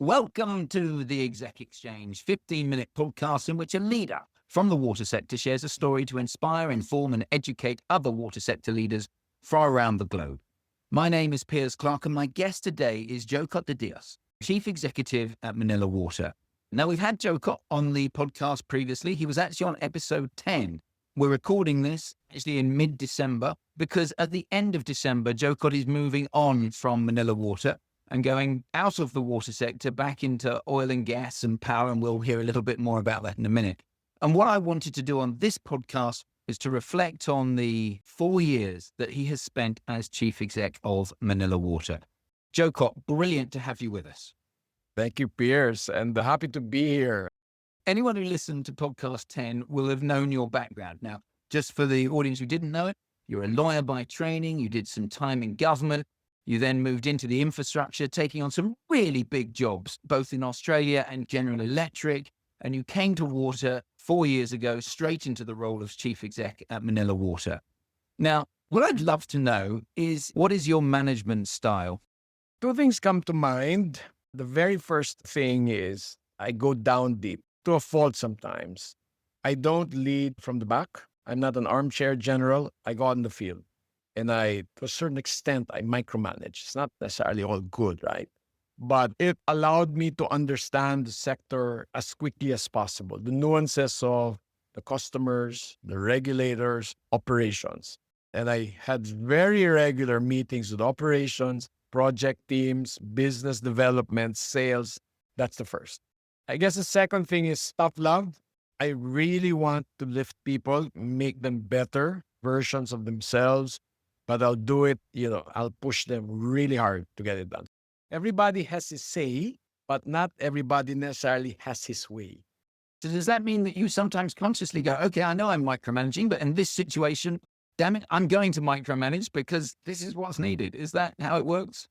Welcome to the Exec Exchange, 15-minute podcast in which a leader from the water sector shares a story to inspire, inform, and educate other water sector leaders from around the globe. My name is Piers Clark, and my guest today is Jocot de Dios, Chief Executive at Manila Water. Now, we've had Jocot on the podcast previously. He was actually on episode 10. We're recording this actually in mid-December because at the end of December, Jocot is moving on from Manila Water and going out of the water sector back into oil and gas and power. And we'll hear a little bit more about that in a minute. And what I wanted to do on this podcast is to reflect on the 4 years that he has spent as chief exec of Manila Water. Jocot, brilliant to have you with us. Thank you, Piers, and happy to be here. Anyone who listened to podcast 10 will have known your background. Now, just for the audience who didn't know it, you're a lawyer by training. You did some time in government. You then moved into the infrastructure, taking on some really big jobs, both in Australia and General Electric. And you came to water 4 years ago, straight into the role of chief exec at Manila Water. Now, what I'd love to know is, what is your management style? Two things come to mind. The very first thing is I go down deep to a fault sometimes. I don't lead from the back. I'm not an armchair general. I go out in the field. And to a certain extent, I micromanage. It's not necessarily all good, right? But it allowed me to understand the sector as quickly as possible, the nuances of the customers, the regulators, operations. And I had very regular meetings with operations, project teams, business development, sales. That's the first. I guess the second thing is tough love. I really want to lift people, make them better versions of themselves. But I'll do it, I'll push them really hard to get it done. Everybody has his say, but not everybody necessarily has his way. So does that mean that you sometimes consciously go, okay, I know I'm micromanaging, but in this situation, damn it, I'm going to micromanage because this is what's needed. Is that how it works?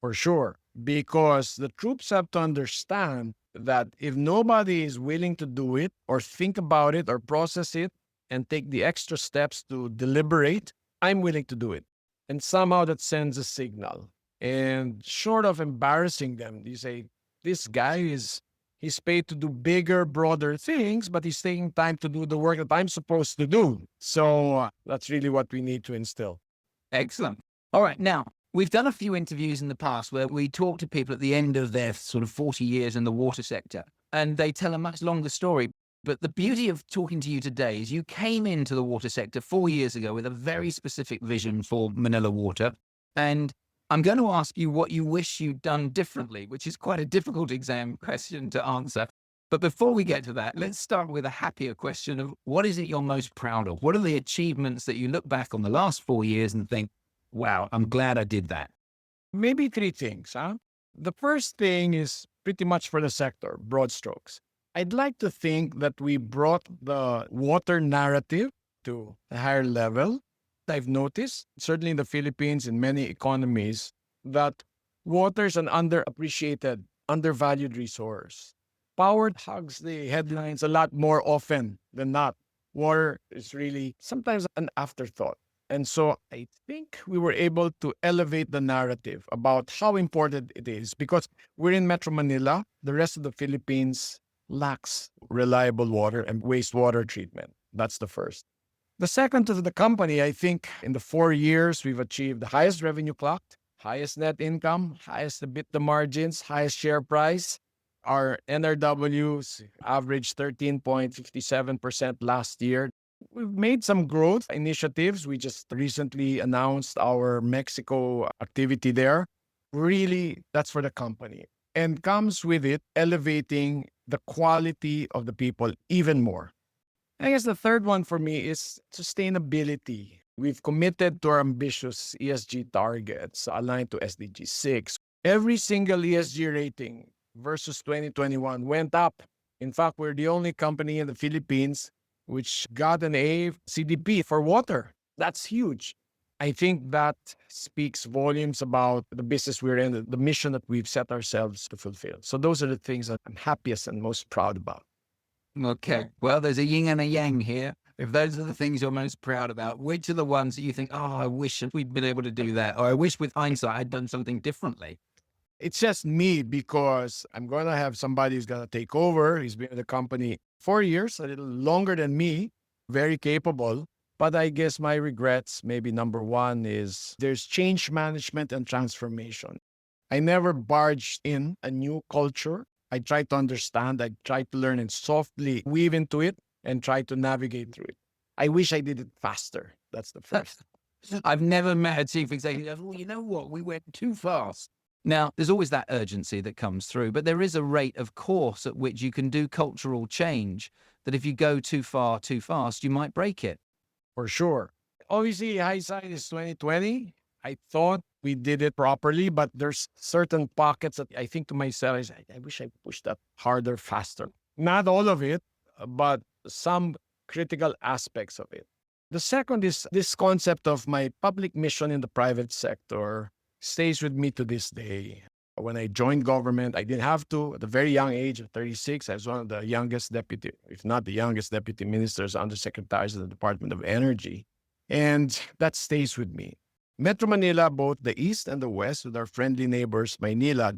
For sure, because the troops have to understand that if nobody is willing to do it or think about it or process it and take the extra steps to deliberate, I'm willing to do it. And somehow that sends a signal. And short of embarrassing them, you say, this guy he's paid to do bigger, broader things, but he's taking time to do the work that I'm supposed to do. So that's really what we need to instill. Excellent. All right. Now, we've done a few interviews in the past where we talk to people at the end of their sort of 40 years in the water sector, and they tell a much longer story. But the beauty of talking to you today is you came into the water sector 4 years ago with a very specific vision for Manila Water. And I'm going to ask you what you wish you'd done differently, which is quite a difficult exam question to answer. But before we get to that, let's start with a happier question of what is it you're most proud of? What are the achievements that you look back on the last 4 years and think, wow, I'm glad I did that? Maybe three things. The first thing is pretty much for the sector, broad strokes. I'd like to think that we brought the water narrative to a higher level. I've noticed, certainly in the Philippines, in many economies, that water is an underappreciated, undervalued resource. Power hugs the headlines a lot more often than not. Water is really sometimes an afterthought. And so I think we were able to elevate the narrative about how important it is because we're in Metro Manila. The rest of the Philippines lacks reliable water and wastewater treatment. That's the first. The second to the company, I think in the 4 years, we've achieved the highest revenue clocked, highest net income, highest EBITDA margins, highest share price. Our NRWs averaged 13.57% last year. We've made some growth initiatives. We just recently announced our Mexico activity there. Really, that's for the company. And comes with it elevating the quality of the people even more. I guess the third one for me is sustainability. We've committed to our ambitious ESG targets aligned to SDG 6. Every single ESG rating versus 2021 went up. In fact, we're the only company in the Philippines which got an A CDP for water. That's huge. I think that speaks volumes about the business we're in, the mission that we've set ourselves to fulfill. So those are the things that I'm happiest and most proud about. Okay. Well, there's a yin and a yang here. If those are the things you're most proud about, which are the ones that you think, oh, I wish we'd been able to do that, or I wish with hindsight I'd done something differently? It's just me because I'm going to have somebody who's going to take over. He's been with the company 4 years, a little longer than me, very capable. But I guess my regrets, maybe number one, is there's change management and transformation. I never barged in a new culture. I try to understand, I try to learn and softly weave into it and try to navigate through it. I wish I did it faster. That's the first. I've never met a chief executive. Well, you know what? We went too fast. Now, there's always that urgency that comes through, but there is a rate, of course, at which you can do cultural change that if you go too far, too fast, you might break it. For sure. Obviously, hindsight is 2020. I thought we did it properly, but there's certain pockets that I think to myself, I wish I pushed that harder, faster. Not all of it, but some critical aspects of it. The second is this concept of my public mission in the private sector stays with me to this day. When I joined government, I didn't have to. At a very young age of 36, I was one of the youngest deputy, if not the youngest deputy ministers, undersecretaries of the Department of Energy. And that stays with me. Metro Manila, both the east and the west, with our friendly neighbors, Maynila,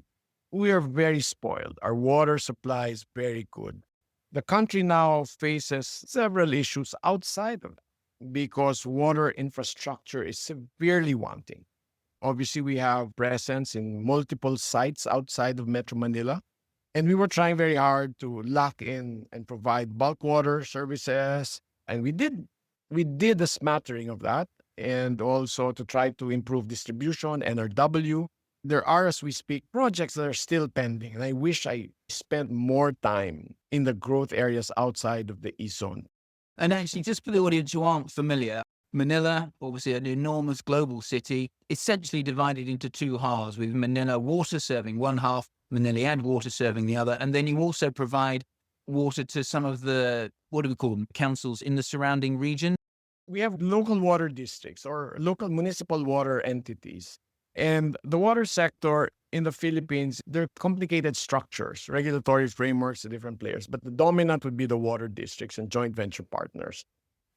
we are very spoiled. Our water supply is very good. The country now faces several issues outside of it because water infrastructure is severely wanting. Obviously, we have presence in multiple sites outside of Metro Manila. And we were trying very hard to lock in and provide bulk water services. And we did a smattering of that. And also to try to improve distribution, NRW. There are, as we speak, projects that are still pending. And I wish I spent more time in the growth areas outside of the East Zone. And actually, just for the audience who aren't familiar, Manila, obviously an enormous global city, essentially divided into two halves, with Manila Water serving one half, Manila Water serving the other. And then you also provide water to some of the, what do we call them, councils in the surrounding region. We have local water districts or local municipal water entities. And the water sector in the Philippines, they're complicated structures, regulatory frameworks, different players. But the dominant would be the water districts and joint venture partners.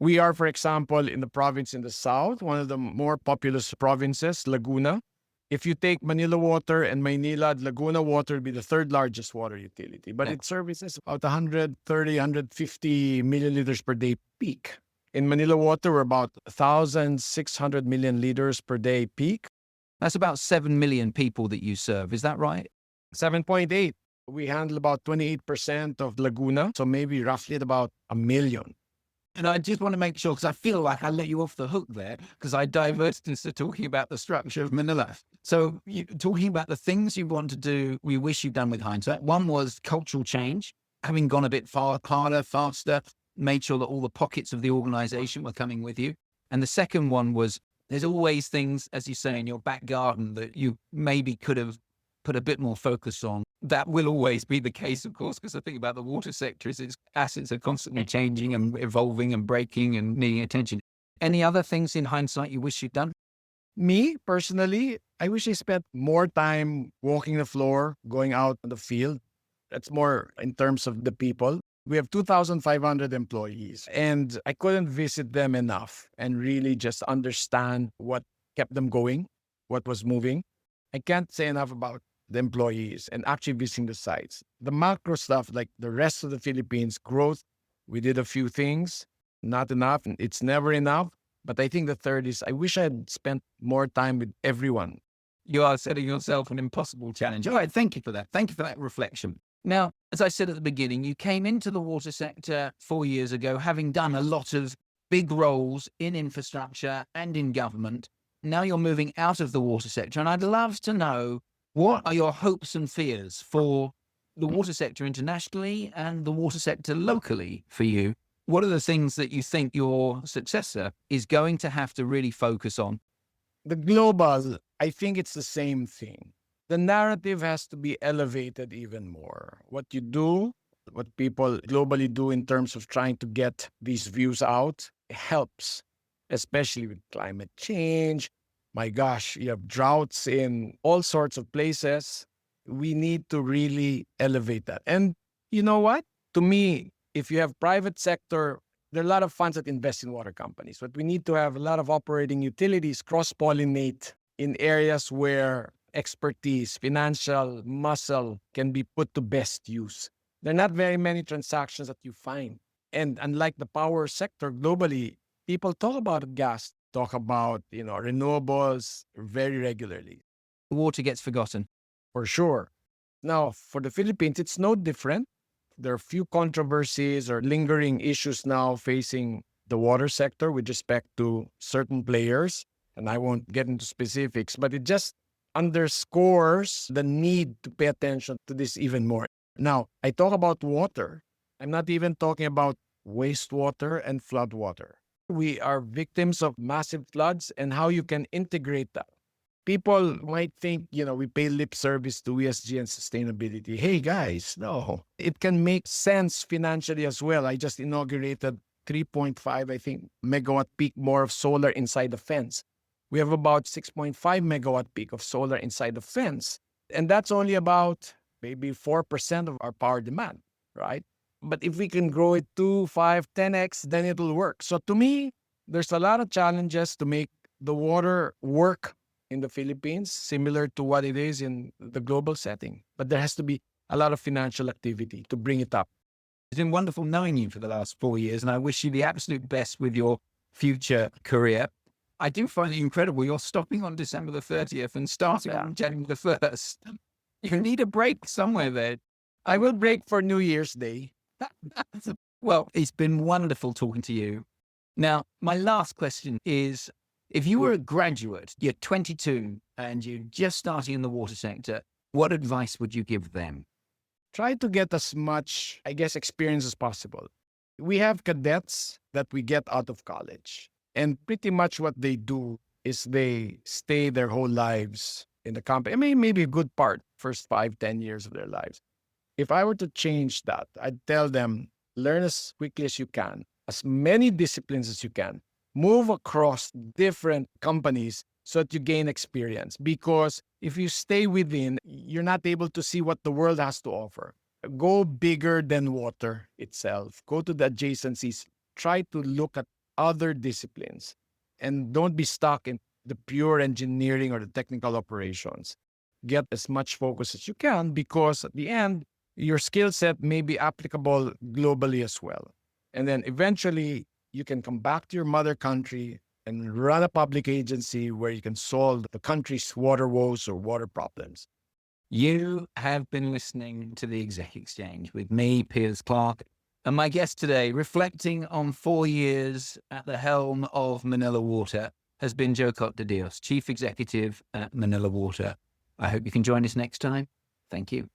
We are, for example, in the province in the south, one of the more populous provinces, Laguna. If you take Manila Water and Maynila, Laguna Water would be the third largest water utility, but it services about 130, 150 milliliters per day peak. In Manila Water, we're about 1,600 million liters per day peak. That's about 7 million people that you serve. Is that right? 7.8. We handle about 28% of Laguna, so maybe roughly at about a million. And I just want to make sure, because I feel like I let you off the hook there, because I diverted into talking about the structure of Manila. So talking about the things you want to do, we wish you'd done with hindsight. One was cultural change, having gone a bit harder, faster, made sure that all the pockets of the organization were coming with you. And the second one was there's always things, as you say, in your back garden that you maybe could have put a bit more focus on. That will always be the case, of course, because the thing about the water sector is its assets are constantly changing and evolving and breaking and needing attention. Any other things in hindsight you wish you'd done? Me, personally, I wish I spent more time walking the floor, going out in the field. That's more in terms of the people. We have 2,500 employees, and I couldn't visit them enough and really just understand what kept them going, what was moving. I can't say enough about the employees and actually visiting the sites. The macro stuff, like the rest of the Philippines, growth, we did a few things, not enough. It's never enough. But I think the third is I wish I had spent more time with everyone. You are setting yourself an impossible challenge. All right, thank you for that. Thank you for that reflection. Now, as I said at the beginning, you came into the water sector 4 years ago, having done a lot of big roles in infrastructure and in government. Now you're moving out of the water sector. And I'd love to know, what are your hopes and fears for the water sector internationally and the water sector locally for you? What are the things that you think your successor is going to have to really focus on? The global, I think it's the same thing. The narrative has to be elevated even more. What you do, what people globally do in terms of trying to get these views out helps, especially with climate change. My gosh, you have droughts in all sorts of places. We need to really elevate that. And you know what? To me, if you have private sector, there are a lot of funds that invest in water companies, but we need to have a lot of operating utilities cross-pollinate in areas where expertise, financial muscle can be put to best use. There are not very many transactions that you find. And unlike the power sector globally, people talk about gas, talk about, renewables very regularly. Water gets forgotten. For sure. Now, for the Philippines, it's no different. There are few controversies or lingering issues now facing the water sector with respect to certain players. And I won't get into specifics, but it just underscores the need to pay attention to this even more. Now, I talk about water. I'm not even talking about wastewater and flood water. We are victims of massive floods and how you can integrate that. People might think, we pay lip service to ESG and sustainability. Hey guys, no, it can make sense financially as well. I just inaugurated 3.5, I think, megawatt peak more of solar inside the fence. We have about 6.5 megawatt peak of solar inside the fence. And that's only about maybe 4% of our power demand, right? But if we can grow it 2, 5, 10x, then it'll work. So to me, there's a lot of challenges to make the water work in the Philippines, similar to what it is in the global setting. But there has to be a lot of financial activity to bring it up. It's been wonderful knowing you for the last 4 years, and I wish you the absolute best with your future career. I do find it incredible you're stopping on December the 30th and starting on January the 1st. You need a break somewhere there. I will break for New Year's Day. Well, it's been wonderful talking to you. Now, my last question is, if you were a graduate, you're 22 and you're just starting in the water sector, what advice would you give them? Try to get as much, experience as possible. We have cadets that we get out of college. And pretty much what they do is they stay their whole lives in the company. I mean, maybe a good part, first 5, 10 years of their lives. If I were to change that, I'd tell them, learn as quickly as you can, as many disciplines as you can. Move across different companies so that you gain experience. Because if you stay within, you're not able to see what the world has to offer. Go bigger than water itself. Go to the adjacencies. Try to look at other disciplines. And don't be stuck in the pure engineering or the technical operations. Get as much focus as you can, because at the end, your skill set may be applicable globally as well. And then eventually, you can come back to your mother country and run a public agency where you can solve the country's water woes or water problems. You have been listening to the Exec Exchange with me, Piers Clark, and my guest today, reflecting on 4 years at the helm of Manila Water, has been Jocot de Dios, Chief Executive at Manila Water. I hope you can join us next time. Thank you.